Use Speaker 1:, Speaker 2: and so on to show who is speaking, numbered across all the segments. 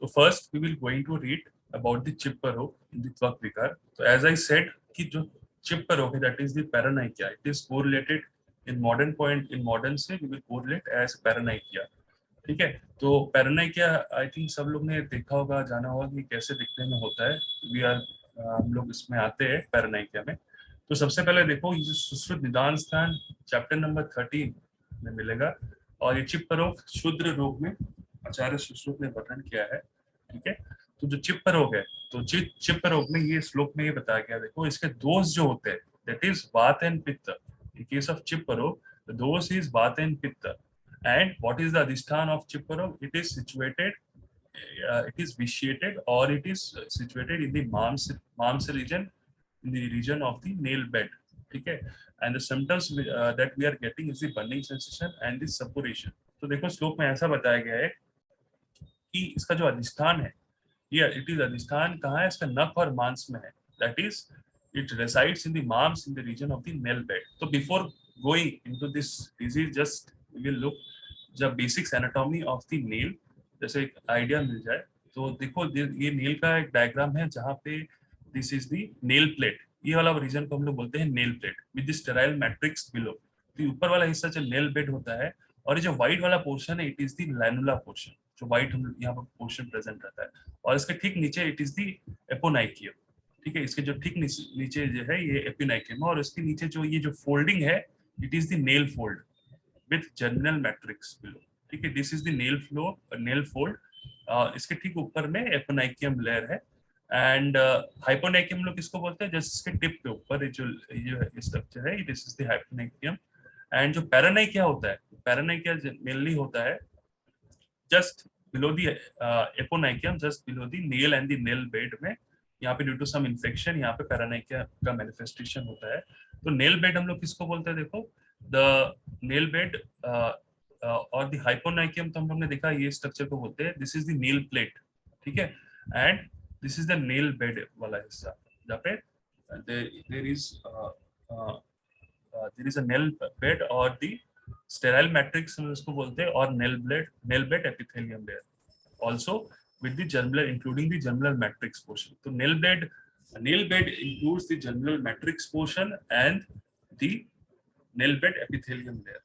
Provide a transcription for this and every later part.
Speaker 1: तो first we will going to read about the चिप्पा रोग इन द त्वक विकार. तो एज आई सेड कि जो चिप्पा रोग है that is the paronychia. It is correlated in modern point, in modern से we will correlate as paronychia. ठीक है. तो पैरानाइकिया आई थिंक सब लोग ने देखा होगा, जाना होगा कि कैसे दिखने में होता है. वी आर हम लोग इसमें आते हैं पैरानाइकिया में. तो सबसे पहले देखो ये जो सुश्रुत निदान स्थान चैप्टर नंबर 13 में मिलेगा. और ये चिप्पा रोग क्षुद्र रोग में आचार्य सुश्रुत ने वर्णन किया है. ठीक है. तो जो चिप्पा रोग है, तो चिप्पा रोग में ये श्लोक में ये बताया गया, देखो इसके दोष जो होते हैं दैट इज वात एंड पित्त. इन केस ऑफ चिप्पा रोग द दोष इज वात एंड पित्त. And what is the adhisthana of Chippa rog? It is situated, it is vitiated, or it is situated in the mams region, in the region of the nail bed. ठीक है. And the symptoms that we are getting is the burning sensation and the suppuration. तो देखो श्लोक में ऐसा बताया गया है कि इसका जो अधिष्ठान है, ये इट इज अधिष्ठान कहाँ है, इसका नख और मांस में है. That is it resides in the मांस in the region of the nail bed. तो before going into this disease, just we will look जब basics anatomy of the nail, जैसे एक आइडिया मिल जाए. तो देखो ये नेल का एक डायग्राम है जहाँ पे this is the nail plate. ये वाला रीजन को हम लोग बोलते हैं nail plate with the sterile matrix below. तो ऊपर वाला हिस्सा जो नेल बेड होता है, और ये जो व्हाइट वाला पोर्शन है इट इज द लैनुला पोर्शन. जो व्हाइट हम यहाँ पर पोर्शन प्रेजेंट रहता है, और इसके ठीक नीचे इट इज द एपोनाइकियम. ठीक है. इसके जो ठीक नीचे जो है ये एपिनाइकियम, और इसके नीचे जो ये जो फोल्डिंग है it is the nail fold with germinal matrix below. ठीक है. This is the nail fold. इसके ठीक ऊपर में एपोनाइकियम लेयर है. एंड हाइपोनाइकियम लोग किसको बोलते हैं, जस्ट इसके टिप पे ऊपर जो स्ट्रक्चर है this is the hyponychium. And जो पैरानाइकिया होता है, पैरानाइकिया मेनली होता है just below the eponychium, just below the nail and the nail bed में. यहाँ पे ड्यू टू सम इन्फेक्शन यहाँ पे पैरानाइकिया का मैनिफेस्टेशन होता है. तो नेल बेड हम लोग किसको बोलते हैं, देखो द नेल बेड और द हाइपोनाइकियम तो हम लोग ने देखा ये स्ट्रक्चर को बोलते हैं. This is the nail plate. ठीक है. And this is the nail bed वाला हिस्सा जहाँ पे there is a nail bed और द स्टेराइल मैट्रिक्स हम इसको बोलते हैं, और nail bed epithelium layer also with the germinal, including the germinal matrix portion. So nail bed includes the germinal matrix portion and the nail bed epithelium layer.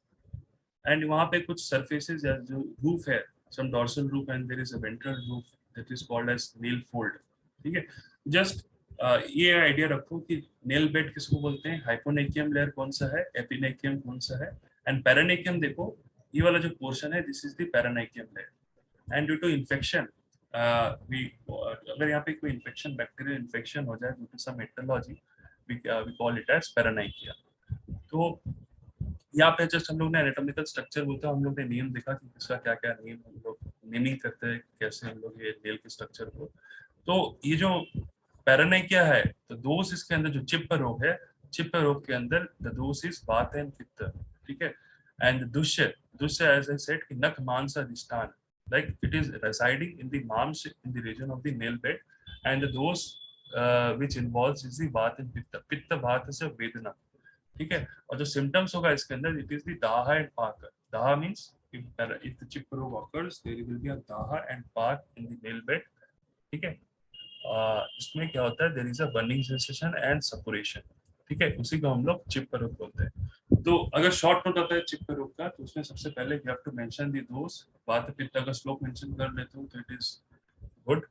Speaker 1: And वहाँ पे कुछ surfaces या जो roof है, some dorsal roof and there is a ventral roof that is called as nail fold. ठीक है. Just ये idea रखो कि nail bed किसको बोलते हैं, hyponychium layer कौन सा है, epinicium कौन सा है, and paronychium देखो ये वाला जो portion है this is the paronychium layer. And due to infection अगर यहाँ पे कोई इन्फेक्शन, बैक्टीरियल इन्फेक्शन हो जाए due to some aetiology, we call it as paronychia. तो यहाँ पे जस्ट हम लोग ने एनाटॉमिकल स्ट्रक्चर बोलते हैं, हम लोग ने नेम देखा कि इसका क्या क्या नेम हम लोग नेमिंग करते हैं, कैसे हम लोग ये नेल के स्ट्रक्चर को. तो ये जो पैरानाइकिया है, तो दोष इसके अंदर जो चिप्पा रोग है, चिप्पा रोग के अंदर द दोष इज वात एंड पित्त. ठीक है. एंड दुष्य एज आई सेड कि नख मांस अधिष्ठान, like it is residing in the mams in the region of the nail bed, and the dose which involves is the vata and pitta vata से वेदना. ठीक है. और जो symptoms होगा इसके अंदर it is the daha and pak. Daha means if the Chippa roग occurs there will be a daha and pak in the nail bed. ठीक है. इसमें क्या होता है, there is a burning sensation and suppuration. ठीक है. उसी को हम लोग चिप्पा रोग बोलते हैं. तो अगर शॉर्ट नोट आता है चिप्पा रोग का, तो उसमें सबसे पहले you have to mention the dose. वात पित्त का श्लोक मेंशन कर लेते हो तो it is good.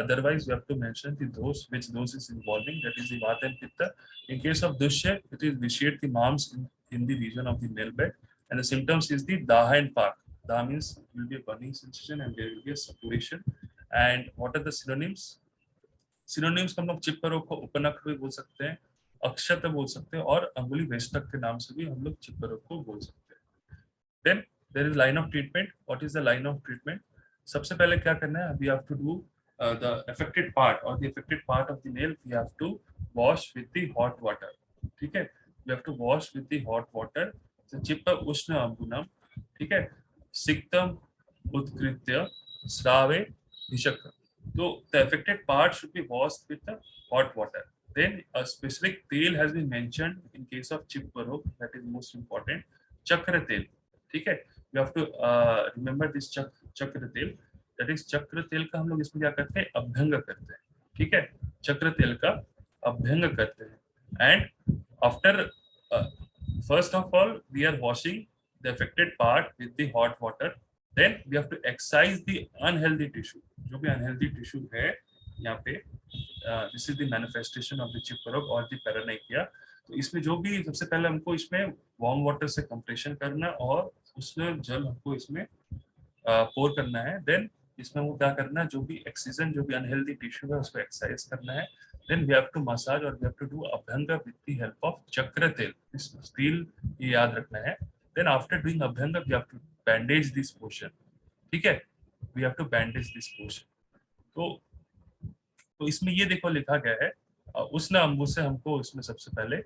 Speaker 1: Otherwise you have to mention the dose, which dose is involving, that is the vata and pitta. In case of dushya, it is vitiate the mams in the region of the nail bed, and the symptoms is the daha and pak. Daha means will be a burning sensation and there will be a suppuration. And what are the synonyms? Synonyms हम लोग चिप्पा रोग को उपनख भी बोल सकते हैं, अक्षत बोल सकते हैं, और अंगुली वेष्टक के नाम से भी हम लोग चिप्पा रोग को बोल सकते हैं. Then there is line of treatment. What is the line of treatment? सबसे पहले क्या करना है, we have to do the affected part or the affected part of the nail we have to wash with the hot water. ठीक है. We have to wash with the hot water. So Chippa उष्ण अम्बुनम. ठीक है. सिक्तम उत्कृत्य स्रावे भिषक. So the affected part should be washed with the hot water. Then a specific tail has been mentioned in case of Chippa rog, that is most important. Chakra tail. ठीक है. You have to remember this chakra tail. That is चक्र तेल का हम लोग इसमें क्या करते हैं, अभ्यंग करते हैं, ठीक है, चक्र तेल का अभ्यंग करते हैं। And after first of all we are washing the affected part with the hot water, then we have to exercise the unhealthy tissue, जो भी अनहेल्दी टिश्यू है यहाँ पे, this is the manifestation of the चिप्पा रोग और the पैरानाइकिया। तो इसमें जो भी सबसे पहले हमको इसमें वार्म वाटर से कंप्रेशन करना और उसमें जल हमको इसमें पोर करना है। देन इसमें वो क्या करना है, जो भी एक्सीजन, जो भी अनहेल्दी टिश्यू है उसको एक्सरसाइज करना है। Then we have to massage और we have to do abhyanga with the help of chakra tel, इस स्टील ये याद रखना है। Then after doing abhyanga we have to bandage this portion, ठीक है, we have to bandage this portion. तो इसमें ये देखो लिखा गया है, उस अंबु से हमको इसमें सबसे पहले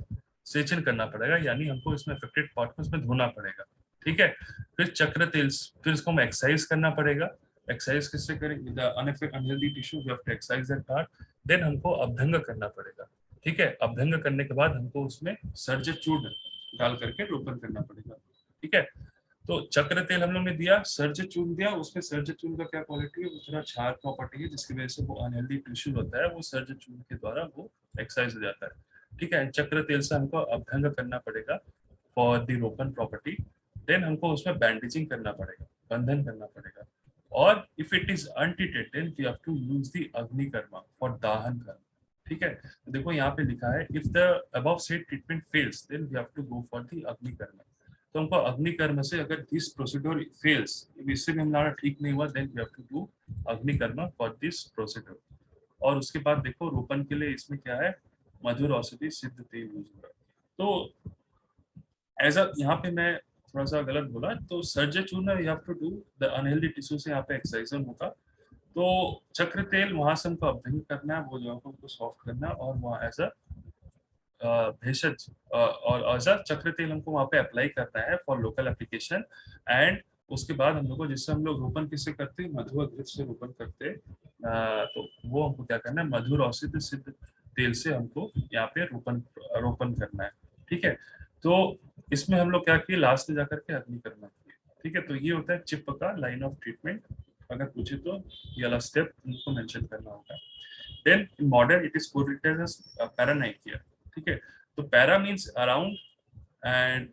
Speaker 1: सेचन करना पड़ेगा, यानी हमको इसमें अफेक्टेड पार्ट को इसमें धोना पड़ेगा, ठीक है। फिर चक्र तेल, फिर इसको हम एक्सरसाइज करना पड़ेगा। एक्सरसाइज किससे करेंगे, unhealthy tissue we have to exercise that part. Then हमको अभ्यंग करना पड़ेगा, ठीक है। अभ्यंग करने के बाद हमको उसमें सर्ज चूर्ण डाल करके रोपण करना पड़ेगा, ठीक है। तो चक्र तेल हम लोग ने दिया, सर्ज चूर्ण दिया, उसमें सर्ज चूर्ण का क्या क्वालिटी है, वो थोड़ा क्षार प्रॉपर्टी है, जिसकी वजह से वो अनहेल्दी टिश्यू होता है वो सर्ज चूर्ण के द्वारा वो एक्सरसाइज हो जाता है, ठीक है। चक्र तेल से हमको अभ्यंग करना पड़ेगा for the ropan property. Then हमको उसमें बैंडेजिंग करना पड़ेगा, बंधन करना पड़ेगा। और if it is untreated then we have to use the agnikarma for dahan karma, ठीक है। देखो यहाँ पे लिखा है, if the above said treatment fails then we have to go for the agnikarma. तो हमको अग्निकर्म से, अगर दिस प्रोसीड्योर फेल्स, इससे भी हमारा ठीक नहीं हुआ, then we have to do agnikarma for this procedure. और उसके बाद देखो रोपण के लिए इसमें क्या है, मधुर औषधि सिद्ध तेल यूज हो रहा है। तो एज अ, यहाँ पे मैं थोड़ा सा गलत बोला, तो सर्ज चूर्ण you have to do the unhealthy tissue से यहाँ पे एक्सरसाइज होगा। तो चक्र तेल वहां से हमको अभ्यंग करना है, वो जो हमको सॉफ्ट करना है, और वहाँ एज अ भेषज और एज अ चक्र तेल हमको वहाँ पे अप्लाई करना है फॉर लोकल एप्लीकेशन। एंड उसके बाद हम लोग को, जिससे हम लोग रोपण किससे करते हैं, मधु घृत से रोपण करते हैं, तो वो हमको क्या करना है, मधुर औषधि सिद्ध तेल से हमको यहाँ पे रोपण रोपण करना है, ठीक है। तो इसमें हम लोग क्या किए, लास्ट में जाकर के अग्नि करना किए, ठीक है। तो ये होता है चिप का लाइन ऑफ ट्रीटमेंट। अगर पूछे तो ये वाला स्टेप उनको मेंशन करना होगा। Then in modern it is coded as paronychia, ठीक है। तो पैरा मीन्स अराउंड एंड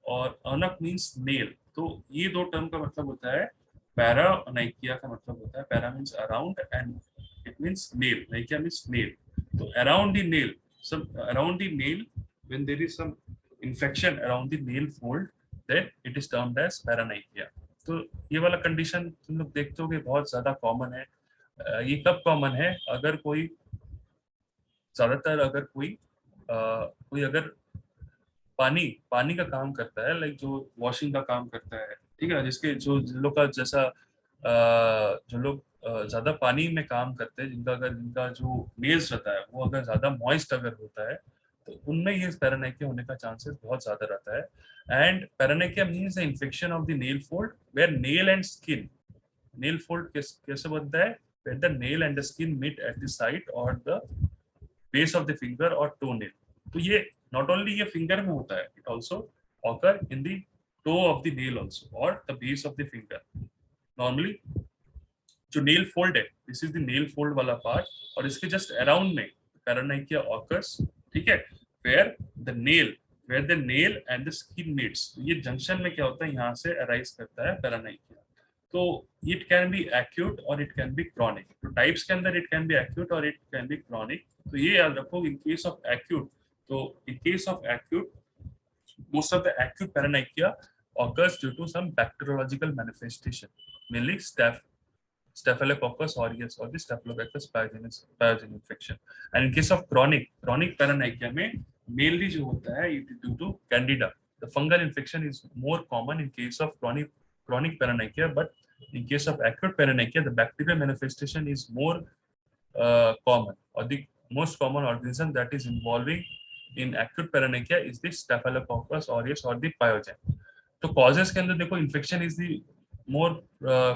Speaker 1: और अनक मीन्स नेल। तो ये दो टर्म का मतलब होता है, पैरा और नाइकिया का मतलब होता है, para means around and it means nail, nychia means nail. तो around the nail, some around the nail, when there is some infection around the nail fold, then it is termed as paronychia। तो ये वाला condition तुम लोग देखते हो कि बहुत ज्यादा कॉमन है। ये कब कॉमन है, अगर कोई ज्यादातर, अगर कोई अगर पानी पानी का काम करता है, लाइक जो वॉशिंग का काम करता है, ठीक है, जिसके जो जिन लोग का जैसा जो लोग ज्यादा पानी में काम करते हैं, जिनका जो नेल्स रहता है वो अगर ज्यादा मॉइस्ट अगर होता है, तो उनमें ये पैरानाइकिया होने का चांसेस बहुत ज्यादा रहता है। And paronychia means the infection of the nail fold where nail and skin, nail fold कैसे बनता है, where the nail and the skin meet at the side और the base of the finger और toe nail. तो ये not only ये finger में होता है, it also occur in the toe of the nail also और the base of the finger. Normally जो नेल फोल्ड है, this is the nail fold वाला पार्ट, और इसके जस्ट अराउंड में पैरानाइकिया ऑकर्स, ठीक है, where the nail and the skin meets. ये जंक्शन में क्या होता है, यहाँ से अराइज करता है पैरानाइकिया। तो इट कैन बी एक्यूट और इट कैन बी क्रॉनिक। तो टाइप्स के अंदर इट कैन बी एक्यूट और इट कैन बी क्रॉनिक। तो ये याद रखो, इन केस ऑफ एक्यूट, तो in case of acute most of the acute paronychia occurs due to some bacteriological manifestation, mainly Staphylococcus aureus or the Staphylococcus pyogenes infection. And in case of chronic paronychia में mainly जो होता है it is due to candida. The fungal infection is more common in case of chronic paronychia, but in case of acute paronychia the bacterial manifestation is more common, or the most common organism that is involving in acute paronychia is the Staphylococcus aureus or the pyogen. तो causes के अंदर देखो, infection is the more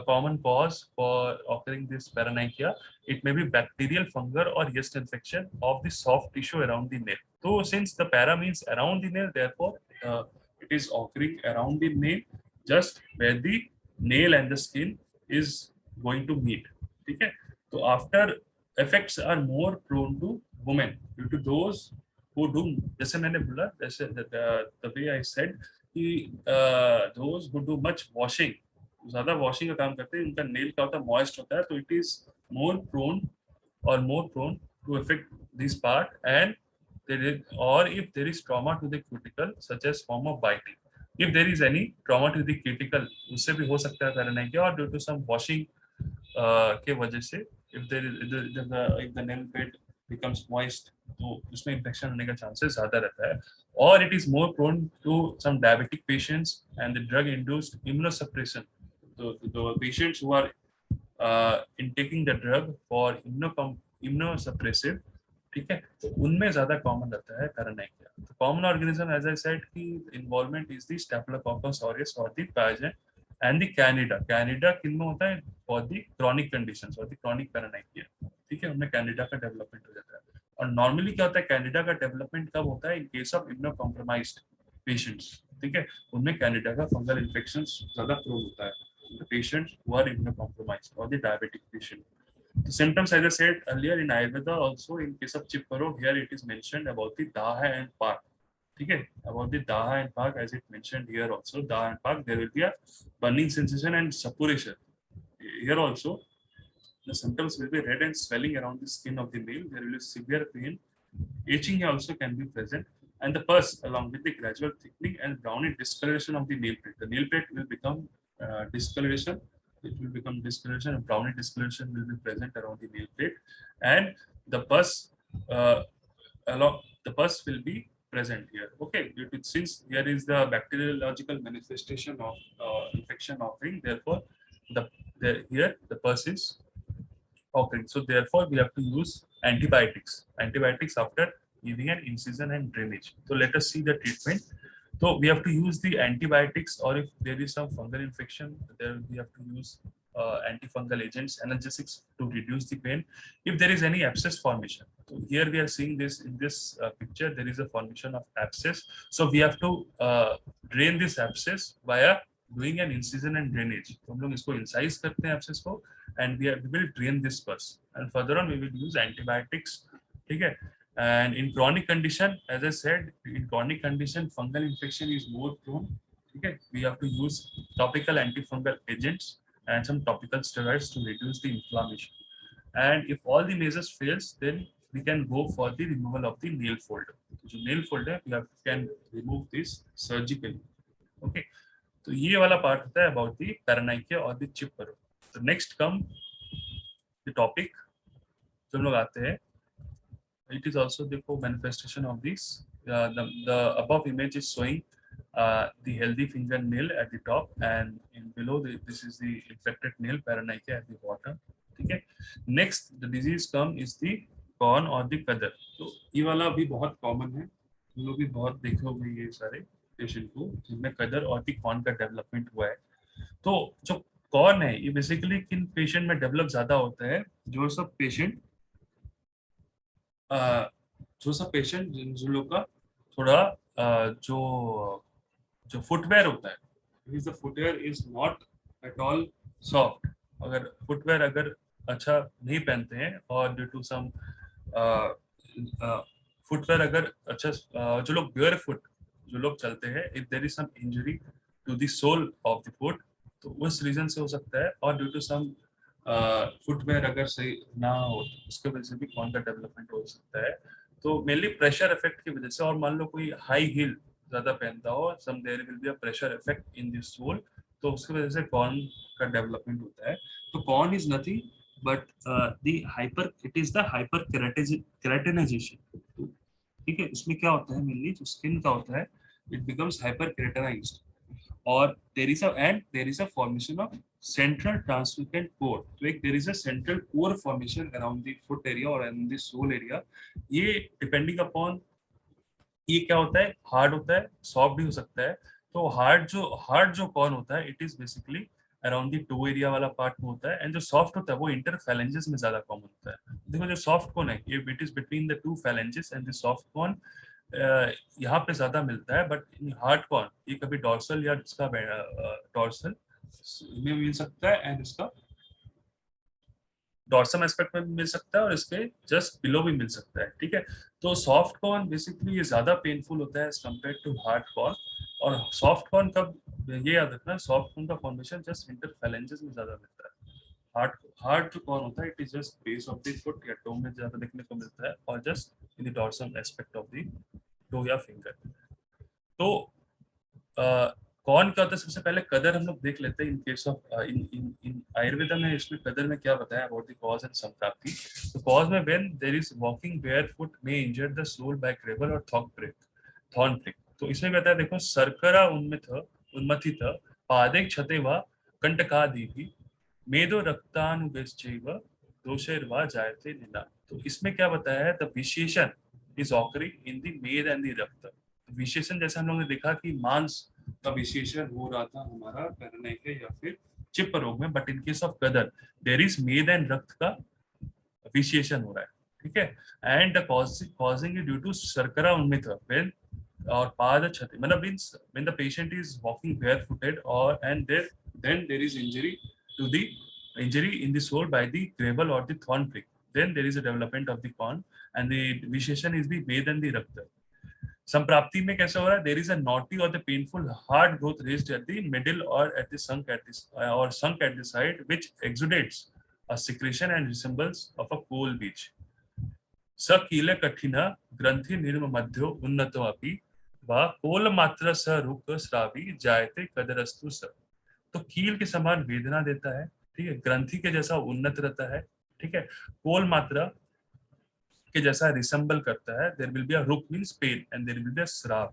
Speaker 1: common cause for occurring this paronychia. It may be bacterial, fungal or yeast infection of the soft tissue around the nail. So since the para means around the nail, therefore it is occurring around the nail, just where the nail and the skin is going to meet. ठीक है, तो after effects are more prone to women due to those who do, जैसे मैंने बोला, जैसे the way I said कि those who do much washing, ज्यादा washing का काम करते हैं, उनका नेल क्या होता है, मॉइस्ट होता है, तो it is more prone or more prone to affect this part, and there is, or if there is trauma to the cuticle such as form of biting, if there is any trauma to the cuticle, उससे भी हो सकता है पैरानाइकिया, और due to some washing के वजह से, if there is if the nail bed becomes moist, तो उसमें इन्फेक्शन होने का चांसेस ज्यादा रहता है, और it is more prone to some diabetic patients and the drug induced immunosuppression, the patients who are in taking the drug for immunosuppressive, ठीक है, तो उनमें ज्यादा कॉमन रहता है पैरानाइकिया. तो common organism as I said की involvement is the staphylococcus aureus और द पैजेंट एंड द कैनिडा. कैनिडा किन में होता है, फॉर द क्रॉनिक कंडीशंस और द क्रॉनिक पैरानाइकिया, ठीक है, उनमें कैनिडा का डेवलपमेंट हो जाता है. और नॉर्मली क्या होता है, कैनिडा का डेवलपमेंट कब होता है, इन केस ऑफ इम्यूनोकॉम्प्रोमाइज्ड पेशेंट्स, ठीक है, उनमें कैनिडा का फंगल इन्फेक्शंस ज्यादा प्रोन होता है, the patients who are immunocompromised or the diabetic patient. The symptoms, as I said earlier, in Ayurveda also, in case of Chippa, here it is mentioned about the Daha and Pak. Okay, about the Daha and Pak, as it mentioned here also, Daha and Pak, there will be a burning sensation and suppuration. Here also, the symptoms will be red and swelling around the skin of the nail. There will be severe pain. Itching also can be present, and the pus, along with the gradual thickening and browny discoloration of the nail plate. The nail plate will become discoloration. It will become discoloration, and browny discoloration will be present around the nail plate, and the pus along the pus will be present here. Okay, since here is the bacteriological manifestation of infection occurring, therefore here the pus is occurring. So therefore we have to use antibiotics after giving an incision and drainage. So let us see the treatment. So we have to use the antibiotics, or if there is some fungal infection, there we have to use antifungal agents, analgesics to reduce the pain. If there is any abscess formation, so here we are seeing this in this picture, there is a formation of abscess. So we have to drain this abscess via doing an incision and drainage. तो हम लोग इसको incise करते हैं abscess को, and we will drain this pus, and further on we will use antibiotics, ठीक है. And in chronic condition, as I said, in chronic condition, fungal infection is more prone. Okay, we have to use topical antifungal agents and some topical steroids to reduce the inflammation. And if all the measures fails, then we can go for the removal of the nail folder. So nail folder, can remove this surgically. Okay, तो ये वाला part होता है about the paronychia और the Chippa. So next come the topic. जो हम लोग आते हैं, it is also the manifestation of this. The above image is showing the healthy fingernail at the top, and in below this is the infected nail, paronychia at the bottom. Okay. Next, the disease come is the corn or the kadar. तो ये वाला भी बहुत common है, हम लोग भी बहुत देखे होंगे ये सारे पेशेंट को जिनमें कदर और दी कॉर्न का डेवलपमेंट हुआ है. तो जो कॉर्न है ये बेसिकली किन पेशेंट में डेवलप ज्यादा होता है, जो सब पेशेंट जिन लोग का थोड़ा जो फुटवेयर होता है, the footwear is not at all soft. अगर फुटवेयर अगर अच्छा नहीं पहनते हैं, और ड्यू टू सम फुटवेयर अगर अच्छा, जो लोग बेयर फुट जो लोग चलते हैं, if there is some injury to the sole of the foot, तो उस रीजन से हो सकता है. और ड्यू टू सम फुटवेयर अगर सही ना हो, उसके वजह से भी कॉर्न का डेवलपमेंट हो सकता है. तो मेनली प्रेशर इफेक्ट की वजह से, और मान लो कोई हाई हील ज्यादा पहनता हो, some there will be a pressure effect in this sole, तो उसकी वजह से कॉर्न का डेवलपमेंट होता है. तो corn is nothing but it is the hyperkeratinization. ठीक है, इसमें क्या होता है, मेनली जो स्किन का होता है, इट बिकम्स हाइपर केराटिनाइज्ड, और there is a formation of central translucent core. तो एक there is a central core formation around the foot area or in the sole area. ये depending upon ये क्या होता है, हार्ड होता है, सॉफ्ट भी हो सकता है. तो हार्ड जो कॉर्न होता है, it is basically around the toe area वाला पार्ट में होता है, एंड जो सॉफ्ट होता है वो इंटरफैलेंजेस में ज्यादा कॉमन होता है. देखो जो सॉफ्ट कॉर्न है, ये it is between the two phalanges, and the soft corn यहाँ पे ज्यादा मिलता है. बट इन हार्ड कॉर्न ये कभी डॉर्सल या इसका डॉर्सल में मिल सकता है, एंड इसका डॉर्सम एस्पेक्ट में भी मिल सकता है और इसके जस्ट बिलो भी मिल सकता है, ठीक है। तो सॉफ्ट कॉर्न बेसिकली ये ज्यादा पेनफुल होता है as compare to hard corn. और सॉफ्ट कॉर्न कब, ये याद रखना, सॉफ्ट कॉर्न का फॉर्मेशन जस्ट इंटरफेरेंसेस में ज्यादा मिलता है। हार्ड हार्ड जो कॉर्न होता है it is just base of the foot या टो में ज्यादा देखने को मिलता है, और just in the dorsum aspect of the toe या फिंगर। तो कौन क्या होता है, सबसे पहले कदर हम लोग देख लेते हैं in case of in in in Ayurveda में। इसमें कदर में क्या बताया अबाउट द कॉज एंड संप्राप्ति। तो कॉज में when there is walking bare foot may injure the sole by gravel और थॉर्न प्रिक। तो इसमें कहता है देखो, सर्करा उन्मथित पादे क्षते व कंटकादि मेदो रक्तानुगश्चैव दोषैर्वा जायते निना। तो इसमें क्या बताया है, द विशेषण इज ऑकरिंग इन द मेद एंड द रक्त। विशेषण जैसे हम लोगों ने देखा कि मांस का विशेषण हो रहा था हमारा पैरानाइका या फिर चिप रोग में, बट इन केस ऑफ गदर देयर इज मेद एंड रक्त का विशेषण हो रहा है, ठीक है। And the causing due to शर्करा उन्मित व्हेन और पाद क्षति, मतलब means when the patient is walking barefooted और and there then there is injury to the injury in the sole by the gravel or the thorn prick, then there is a development of the corn and the visheshan is the ved and the rakta। संप्राप्ति में कैसा हो रहा है, there is a knotty और the painful hard growth raised at the middle और at the sunk at the side which exudates a secretion and resembles of a coal beach। स कील कठिन ग्रंथि निर्म मध्यो उन्नतो अपि वा कोल मात्र स रुक श्रावी जायते कदरस्तु स। तो कील के समान वेदना देता है, ठीक है, ग्रंथि के जैसा उन्नत रहता है, ठीक है, कोल मात्रा के जैसा रिसेंबल करता है। देयर विल बी अ रुक means pain and there will be a स्राव,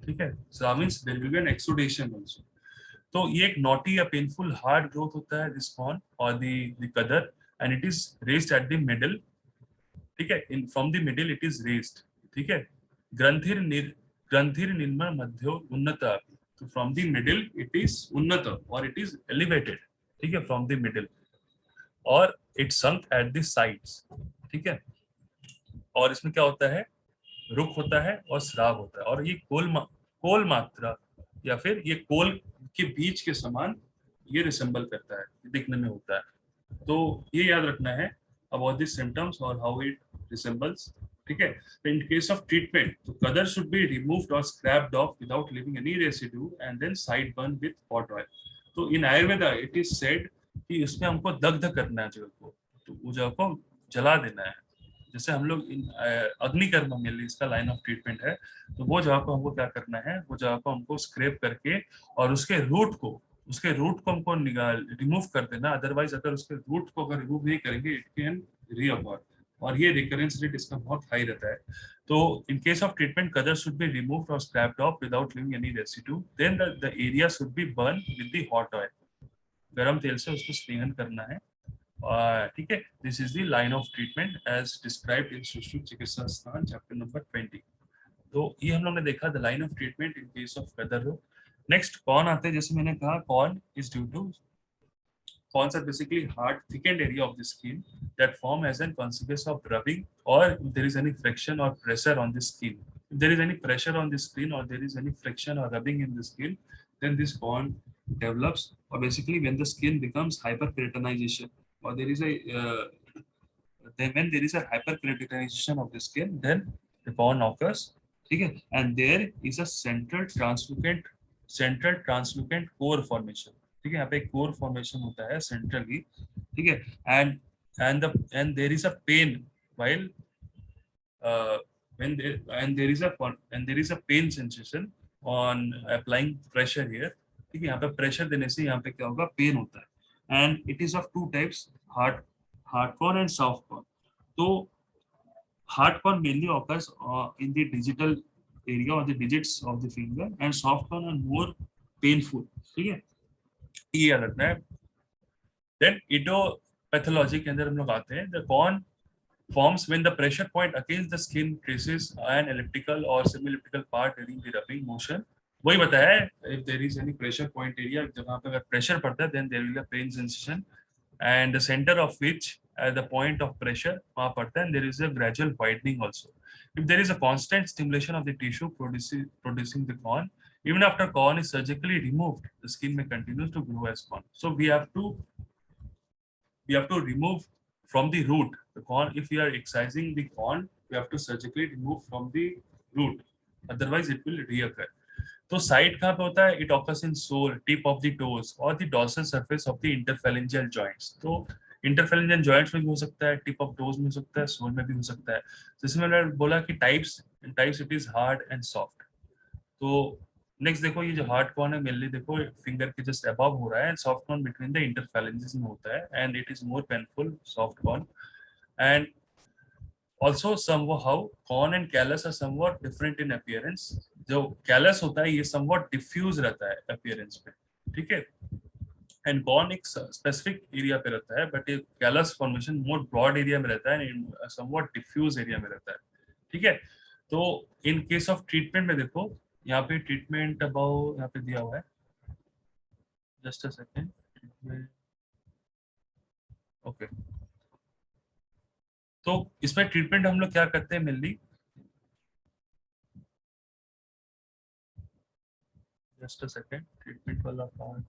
Speaker 1: ठीक है, स्राव means there will be an exudation also. तो ये एक नॉटी या पेनफुल हार्ड ग्रोथ होता है दिस कॉर्न और द कदर, and it is raised at the middle, ठीक है, in from the middle it is raised, ठीक है। ग्रंथिर निर्मल मध्यो उन्नत, तो from the middle it is उन्नत और इट इज एलिवेटेड, ठीक है, फ्रॉम द मिडिल, और it sunk at the sides, ठीक है। और इसमें क्या होता है, रुख होता है और श्राव होता है, और ये कोल मात्रा या फिर ये कोल के बीच के समान ये रिसेंबल करता है, दिखने में होता है। तो ये याद रखना है अबाउट दिस सिम्टम्स और हाउ इट रिसेंबल्स, ठीक है। तो इन केस ऑफ ट्रीटमेंट तो कदर शुड बी रिमूव्ड और scraped off without leaving any residue and then side burn with hot oil. तो in Ayurveda it is said कि इसमें हमको दग्ध करना है जगह को, तो वो जगह को जला देना है। जैसे हम लोग इन अग्निकर्म में इसका लाइन ऑफ ट्रीटमेंट है, तो वो जगह को हमको क्या करना है, वो जगह को हमको स्क्रैप करके और उसके रूट को हमको रिमूव कर देना। अदरवाइज अगर उसके रूट को अगर रिमूव नहीं करेंगे इट कैन रीअपर, और ये रिकरेंस रेट इसका बहुत हाई रहता है। तो इन केस ऑफ ट्रीटमेंट कदर शुड बी रिमूव्ड और scraped off without leaving any residue, then the area should be burn with the hot oil. गरम तेल से उसको स्नेहन करना है, ठीक है। This is the line of treatment as described in Sushruta Chikitsa Sthana chapter number 20। तो ये हम लोग ने देखा the line of treatment in case of कदर रोग। नेक्स्ट कौन आते हैं, जैसे मैंने कहा corn is due to, Corns are basically hard, thickened area of the skin that form as a consequence of rubbing or if there is any friction or pressure on the skin. If there is any pressure on the skin or there is any friction or rubbing in the skin, then this corn develops. Or basically, when the skin becomes hyperkeratinization, or there is a then when there is a hyperkeratinization of the skin, then the corn occurs. Okay, and there is a central translucent core formation. ठीक है, यहाँ पे एक core formation होता है centrally, ठीक है, and there is a pain while when there and there is a pain sensation on applying pressure here, ठीक है। यहाँ पे प्रेशर देने से यहाँ पे क्या होगा, पेन होता है। And it is of two types, hard corn and soft corn. तो hard corn mainly occurs in the digital area or the digits of the finger, and soft corn are more painful, ठीक है, ये याद रखना है। Then इडोपैथोलॉजी के अंदर हम लोग आते हैं, the corn forms when the pressure point against the skin traces an elliptical or semi-elliptical part during the rubbing motion। वही बताया है, if there is any pressure point area, जहाँ पे अगर pressure पड़ता है then there will be a pain sensation, and the center of which at the point of pressure वहाँ पड़ता है, and there is a gradual widening also। If there is a constant stimulation of the tissue producing the corn, even after corn is surgically removed, the skin may continue to grow as corn। So we have to remove from the root. The corn, if we are excising the corn, we have to surgically remove from the root, otherwise it will reoccur. तो site कहाँ पे होता है? It occurs in sole, tip of the toes और the dorsal surface of the interphalangeal joints. तो interphalangeal joints में भी हो सकता है, टिप ऑफ टोज में हो सकता है, सोल में भी हो सकता है। जैसे मैंने बोला कि types types it is hard and soft. तो नेक्स्ट देखो, ये जो हार्ड कॉर्न है मेनली देखो फिंगर के जस्ट अबव हो रहा है, and soft corn between the interphalanges में होता है, and it is more painful soft corn. And also somehow corn and callus are somewhat different in appearance। जो callus होता है ये somewhat diffuse रहता है appearance पे, ठीक है, एंड कॉर्न एक स्पेसिफिक एरिया पे रहता है, बट एक callus formation more broad area में रहता है, somewhat diffuse एरिया में रहता है, ठीक है। तो इन केस ऑफ ट्रीटमेंट में देखो, यहाँ पे ट्रीटमेंट अबाउट यहाँ पे दिया हुआ है, जस्ट अ सेकेंड, ओके। तो इसमें ट्रीटमेंट हम लोग क्या करते हैं mainly, just a second, treatment वाला पार्ट,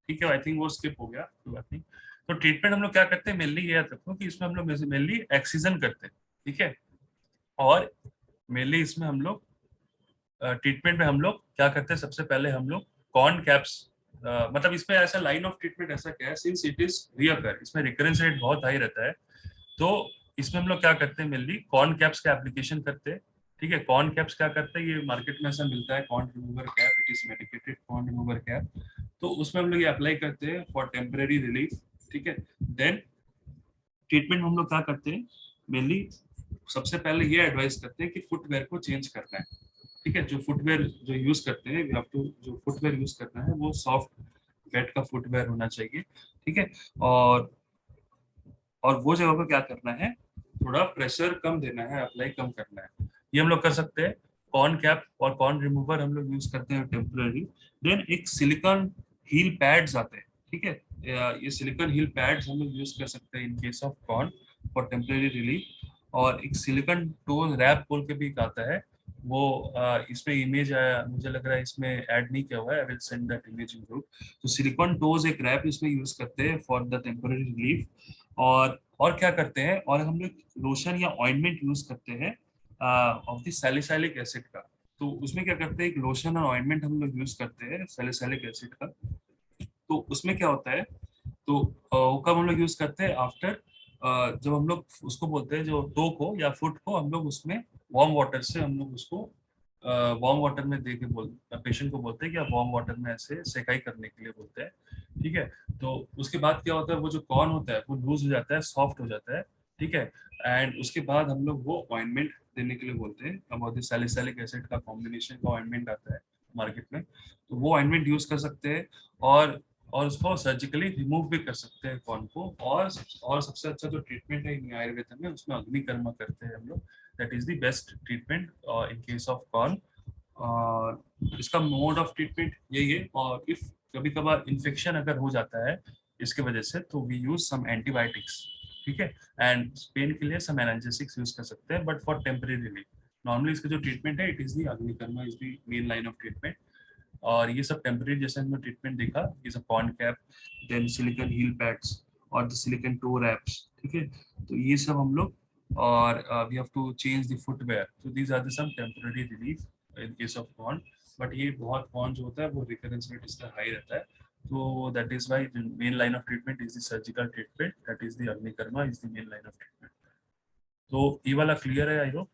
Speaker 1: ठीक है, आई थिंक वो स्किप हो गया, कोई बात नहीं। तो ट्रीटमेंट हम लोग क्या करते हैं मेनली, ये याद रखो कि इसमें हम लोग मेनली एक्सीजन करते हैं, ठीक है। और मेनली इसमें हम लोग ट्रीटमेंट में हम लोग क्या करते हैं, सबसे पहले हम लोग कॉर्न कैप्स, मतलब इसमें ऐसा लाइन ऑफ ट्रीटमेंट ऐसा क्या है, सिंस इट इज रियकर, इसमें रिकरेंस रेट बहुत हाई रहता है, तो इसमें हम लोग क्या करते हैं मेनली कॉर्न कैप्स का एप्लीकेशन करते हैं, ठीक है। कॉर्न कैप्स क्या करते हैं, ये मार्केट में ऐसा मिलता है corn remover cap, it is medicated corn remover cap. तो उसमें हम लोग ये अप्लाई करते हैं फॉर टेम्परेरी रिलीफ, ठीक है। देन ट्रीटमेंट हम लोग क्या करते हैं मेनली, सबसे पहले ये एडवाइस करते हैं कि फुटवेयर को चेंज करना है, ठीक है। जो फुटवेयर जो यूज करते हैं, आप तो जो फुटवेयर यूज करना है वो सॉफ्ट वेट का फुटवेयर होना चाहिए, ठीक है। और वो जगह को क्या करना है, थोड़ा प्रेशर कम देना है, अप्लाई कम करना है, ये हम लोग कर सकते हैं। कॉर्न कैप और कॉर्न रिमूवर हम लोग यूज करते हैं टेम्पररी। देन एक सिलिकॉन हील पैड्स आते हैं, ठीक है। ये सिलिकॉन हील पैड्स हम लोग यूज कर सकते हैं in case of corn for temporary relief. और एक सिलिकॉन टोज रैप बोल के भी एक आता है, वो इसमें इमेज आया, मुझे लग रहा है इसमें ऐड नहीं किया हुआ है, I will send that image in group. तो सिलिकॉन टोज एक रैप इसमें यूज करते हैं फॉर द टेम्पररी रिलीफ। और क्या करते हैं, और हम लोग लोशन या ऑइंटमेंट यूज करते हैं ऑफ द सैलिसाइलिक एसिड का। तो उसमें क्या करते हैं, एक लोशन और ऑइंटमेंट हम लोग यूज करते हैं सैलिसाइलिक एसिड का। तो उसमें क्या होता है, तो वो कब हम लोग यूज करते हैं, आफ्टर जब हम लोग उसको बोलते हैं जो टो को या फुट को हम लोग उसमें वार्म वाटर से हम लोग उसको वार्म वाटर में दे के पेशेंट को बोलते हैं कि आप वार्म वाटर में ऐसे सेकाई करने के लिए बोलते हैं, ठीक है। तो उसके बाद क्या होता है, वो जो कॉर्न होता है वो लूज हो जाता है, सॉफ्ट हो जाता है, ठीक है। एंड उसके बाद हम लोग वो ऑइंटमेंट देने के लिए बोलते हैं, अब सैलिसाइलिक एसिड का कॉम्बिनेशन का ऑइंटमेंट आता है मार्केट में, तो वो ऑइंटमेंट यूज कर सकते हैं। और उसको सर्जिकली रिमूव भी कर सकते हैं कॉर्न को। और सबसे अच्छा जो ट्रीटमेंट है इन आयुर्वेद में, उसमें अग्निकर्मा करते हैं हम लोग, that is the best treatment in case of corn. और इसका मोड ऑफ ट्रीटमेंट यही है। और इफ कभी कभार इन्फेक्शन अगर हो जाता है इसके वजह से, तो वी यूज सम एंटीबायोटिक्स, ठीक है। एंड पेन के लिए सम एनाल्जेसिक्स यूज कर सकते हैं, but for temporary relief normally इसका जो ट्रीटमेंट है, इट इज दी अग्निकर्मा is the main line of treatment. और ये सब टेम्परेरी जैसे हमने ट्रीटमेंट देखा, ये सब corn cap, then silicone heel pads और द सिलिकॉन टो रैप्स, ठीक है। तो ये सब हम लोग, और we have to change the footwear, so these are the some temporary relief in case of corn. But ये बहुत कॉर्न जो होता है वो रिकरेंस रेट इसका हाई रहता है, तो that is why the main line of treatment is the surgical treatment, that is the अग्निकर्मा is the main line of treatment. तो ये वाला क्लियर है आई होप।